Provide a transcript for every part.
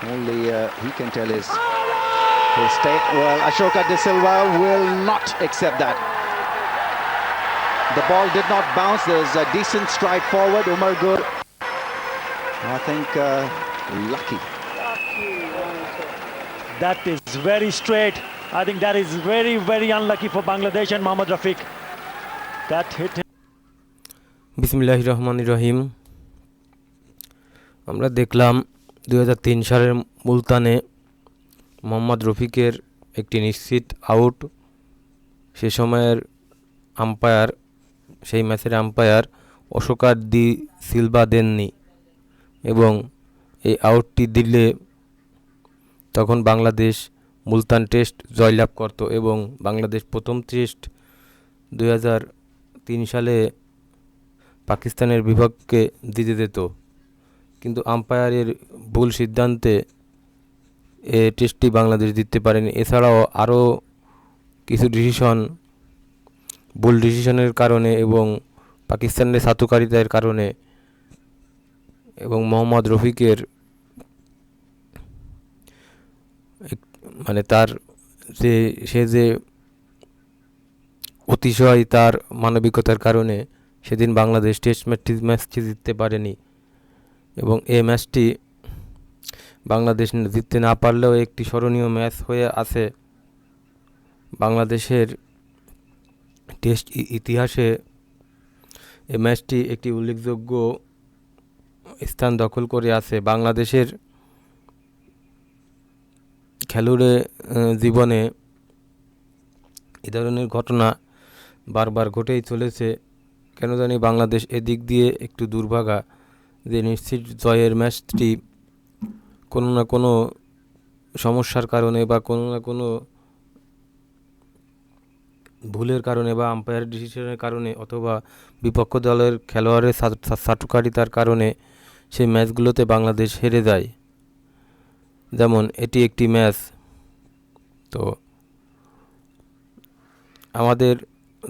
Only he can tell his state. Well, Ashoka De Silva will not accept that. The ball did not bounce. There's a decent stride forward. Umar Gur, I think, lucky. That is very straight. I think that is very, very unlucky for Bangladesh and Mohammad Rafiq. That hit him. বিসমিল্লাহির রহমানির রহিম। আমরা দেখলাম 2003 সালের মুলতানে মোহাম্মদ রফিকের একটি নিশ্চিত out. সে সময়ের umpire, সেই ম্যাচের আম্পায়ার অশোকা ডি সিলভা দেননি এবং এই আউটটি দিলে তখন বাংলাদেশ মুলতান টেস্ট জয়লাভ করত এবং বাংলাদেশ প্রথম টেস্ট 2003 সালে পাকিস্তানের বিপক্ষে জিতে যেত। কিন্তু আম্পায়ারের ভুল সিদ্ধান্তে এ টেস্টটি বাংলাদেশ জিততে পারেনি। এছাড়াও আরও কিছু ভুল ডিসিশনের কারণে এবং পাকিস্তানের ছাতুকারিতার কারণে এবং মোহাম্মদ রফিকের তার যে অতিশয় তার মানবিকতার কারণে সেদিন বাংলাদেশ টেস্ট ম্যাচটি জিততে পারেনি এবং এই ম্যাচটি বাংলাদেশ জিততে না পারলেও একটি স্মরণীয় ম্যাচ হয়ে আছে বাংলাদেশের টেস্ট ইতিহাসে। এই ম্যাচটি একটি উল্লেখযোগ্য স্থান দখল করে আছে। বাংলাদেশের খেলুড়ে জীবনে এ ধরনের ঘটনা বারবার ঘটেই চলেছে। কেন জানি বাংলাদেশ এদিক দিয়ে একটু দুর্ভাগা যে নিশ্চিত জয়ের ম্যাচটি কোনো না কোনো সমস্যার কারণে বা কোনো না কোনো ভুলের কারণে বা আম্পায়ার ডিসিশনের কারণে অথবা বিপক্ষ দলের খেলোয়াড়ের চাটুকারিতার কারণে সেই ম্যাচগুলোতে বাংলাদেশ হেরে যায়। যেমন এটি একটি ম্যাচ। তো আমাদের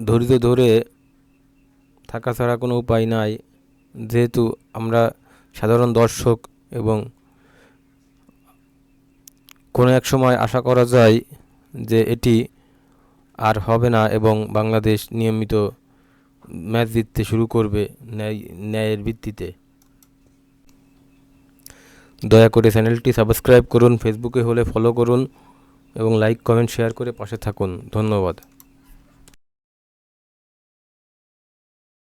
ধৈর্য ধরে থাকা ছাড়া কোনো উপায় নাই, যেহেতু আমরা সাধারণ দর্শক এবং কোনো এক সময় আশা করা যায় যে এটি আর হবে না এবং বাংলাদেশ নিয়মিত ম্যাচ জিততে শুরু করবে ন্যায়ের ভিত্তিতে। দয়া করে চ্যানেলটি সাবস্ক্রাইব করুন, ফেসবুকে হলে ফলো করুন এবং লাইক কমেন্ট শেয়ার করে পাশে থাকুন। ধন্যবাদ।